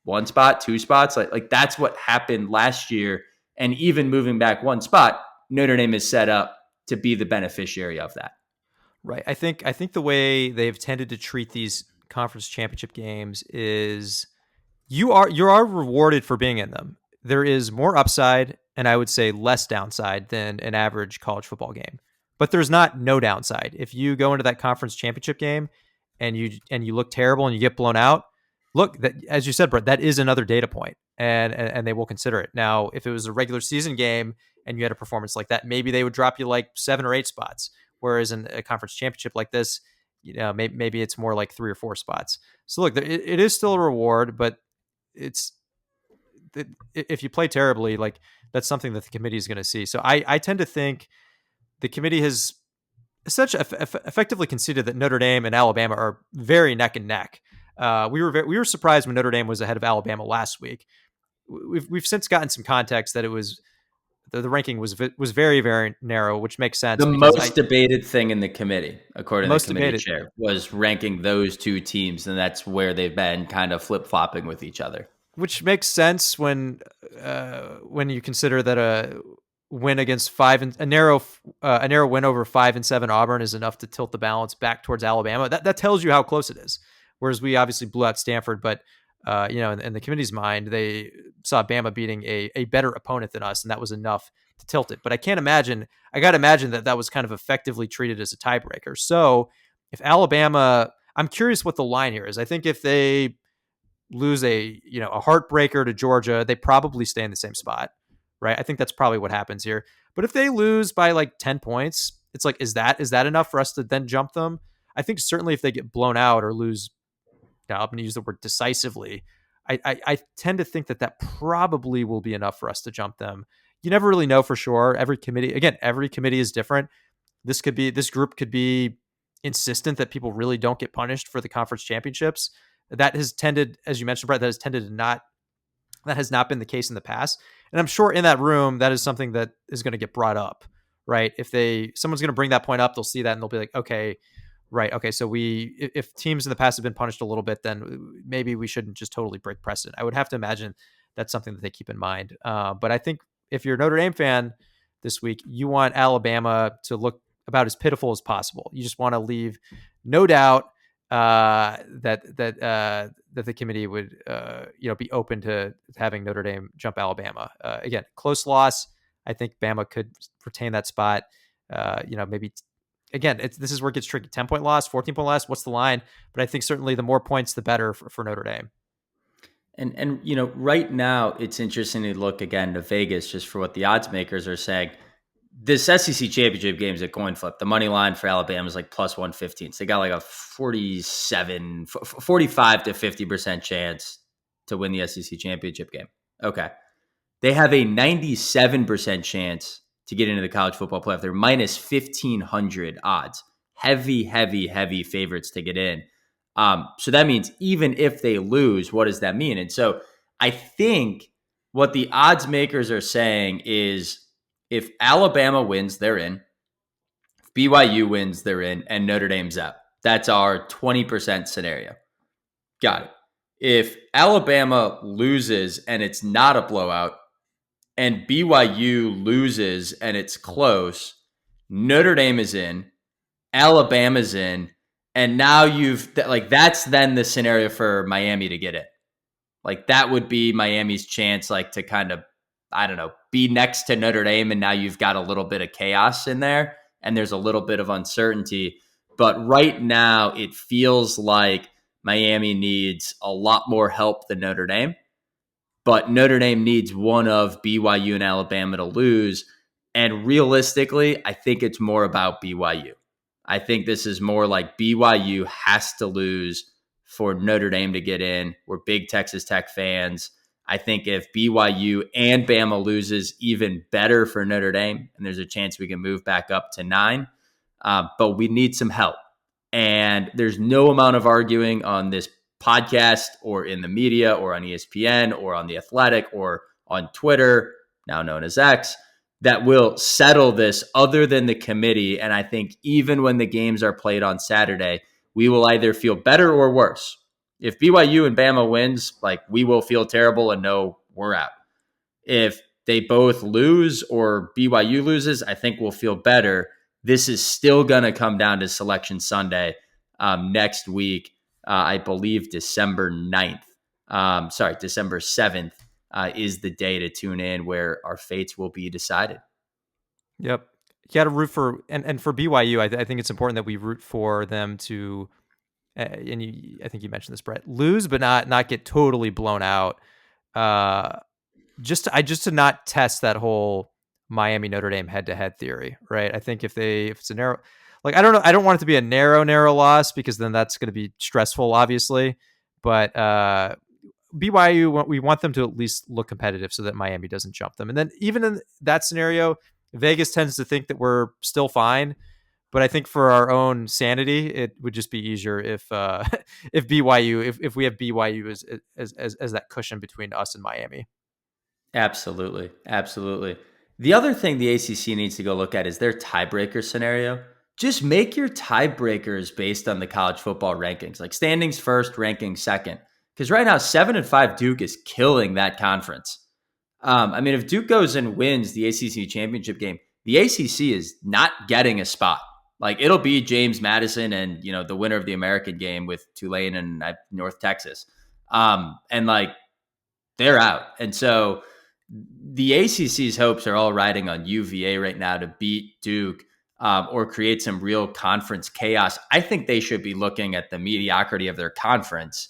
1 spot, 2 spots. That's what happened last year. And even moving back 1 spot, Notre Dame is set up to be the beneficiary of that. Right. I think the way they've tended to treat these conference championship games is you are rewarded for being in them. There is more upside and I would say less downside than an average college football game. But there's not no downside. If you go into that conference championship game and you look terrible and you get blown out, look, that, as you said, Brett, that is another data point and they will consider it. Now, if it was a regular season game and you had a performance like that, maybe they would drop you 7 or 8 spots. Whereas in a conference championship like this, maybe it's more 3 or 4 spots. So look, it is still a reward, but if you play terribly, that's something that the committee is going to see. So I tend to think the committee has essentially effectively conceded that Notre Dame and Alabama are very neck and neck. We were surprised when Notre Dame was ahead of Alabama last week. We've since gotten some context that it was. The ranking was very, very narrow, which makes sense. The most debated thing in the committee, according to the committee chair, was ranking those 2 teams, and that's where they've been kind of flip-flopping with each other. Which makes sense when you consider that a win against a narrow win over 5-7 Auburn is enough to tilt the balance back towards Alabama. That tells you how close it is. Whereas we obviously blew out Stanford, but in the committee's mind, they saw Bama beating a better opponent than us, and that was enough to tilt it. But I got to imagine that was kind of effectively treated as a tiebreaker. So if Alabama, I'm curious what the line here is. I think if they lose a heartbreaker to Georgia, they probably stay in the same spot, right? I think that's probably what happens here. But if they lose by like 10 points, it's like, is that enough for us to then jump them? I think certainly if they get blown out or lose, now I'm going to use the word decisively, I tend to think that probably will be enough for us to jump them. You never really know for sure. Every committee is different. This group could be insistent that people really don't get punished for the conference championships. That has tended, as you mentioned, Brett, that has not been the case in the past. And I'm sure in that room, that is something that is going to get brought up, right? If someone's going to bring that point up, they'll see that and they'll be like, okay, right. Okay. So if teams in the past have been punished a little bit, then maybe we shouldn't just totally break precedent. I would have to imagine that's something that they keep in mind. But I think if you're a Notre Dame fan this week, you want Alabama to look about as pitiful as possible. You just want to leave no doubt that the committee would be open to having Notre Dame jump Alabama. Again, close loss. I think Bama could retain that spot. Maybe again, this is where it gets tricky. 10-point loss, 14-point loss. What's the line? But I think certainly the more points, the better for Notre Dame. And right now it's interesting to look again to Vegas just for what the odds makers are saying. This SEC championship game is a coin flip. The money line for Alabama is like plus 115. So they got like a 45 to 50% chance to win the SEC championship game. Okay. They have a 97% chance to get into the college football playoff. They're minus 1,500 odds. Heavy favorites to get in. So that means even if they lose, what does that mean? And so I think what the odds makers are saying is if Alabama wins, they're in. If BYU wins, they're in. And Notre Dame's out. That's our 20% scenario. Got it. If Alabama loses and it's not a blowout, and BYU loses and it's close, Notre Dame is in, Alabama's in, and now that's then the scenario for Miami to get it. Like that would be Miami's chance, like to kind of, I don't know, be next to Notre Dame, and now you've got a little bit of chaos in there, and there's a little bit of uncertainty. But right now, it feels like Miami needs a lot more help than Notre Dame. But Notre Dame needs one of BYU and Alabama to lose. And realistically, I think it's more about BYU. I think this is more like BYU has to lose for Notre Dame to get in. We're big Texas Tech fans. I think if BYU and Bama loses, even better for Notre Dame, and there's a chance we can move back up to 9. But we need some help. And there's no amount of arguing on this podcast or in the media or on ESPN or on The Athletic or on Twitter, now known as X, that will settle this other than the committee. And I think even when the games are played on Saturday, we will either feel better or worse. If BYU and Bama wins, like we will feel terrible and know we're out. If they both lose or BYU loses, I think we'll feel better. This is still going to come down to Selection Sunday next week. I believe December 7th is the day to tune in where our fates will be decided. Yep. You got to root for, and for BYU, I think it's important that we root for them to, I think you mentioned this, Brett, lose, but not get totally blown out. Just to not test that whole Miami Notre Dame head-to-head theory, right? I think if it's a narrow, like, I don't know, I don't want it to be a narrow loss because then that's going to be stressful, obviously. But BYU, we want them to at least look competitive so that Miami doesn't jump them. And then even in that scenario, Vegas tends to think that we're still fine. But I think for our own sanity, it would just be easier if BYU, if we have BYU as that cushion between us and Miami. Absolutely. The other thing the ACC needs to go look at is their tiebreaker scenario. Just make your tiebreakers based on the college football rankings, like standings first, rankings second. Because right now, 7-5 Duke is killing that conference. If Duke goes and wins the ACC championship game, the ACC is not getting a spot. Like, it'll be James Madison and, the winner of the American game with Tulane and North Texas. And like they're out. And so the ACC's hopes are all riding on UVA right now to beat Duke or create some real conference chaos. I think they should be looking at the mediocrity of their conference,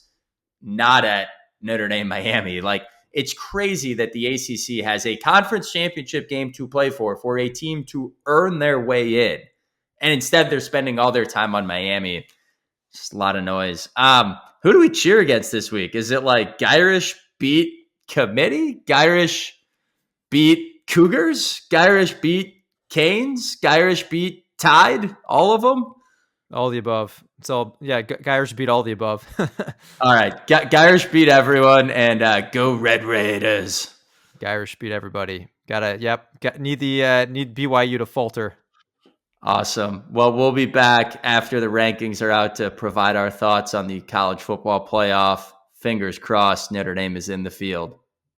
not at Notre Dame, Miami. Like, it's crazy that the ACC has a conference championship game to play for a team to earn their way in. And instead, they're spending all their time on Miami. Just a lot of noise. Who do we cheer against this week? Is it like Gyrish beat Committee? Gyrish beat Cougars? Gyrish beat Canes? Gyrish beat Tide? All of them? All the above. It's all, yeah, Gyrish beat all the above. All right. Gyrish beat everyone, and go Red Raiders. Gyrish beat everybody. Need BYU to falter. Awesome. Well, we'll be back after the rankings are out to provide our thoughts on the college football playoff. Fingers crossed Notre Dame is in the field.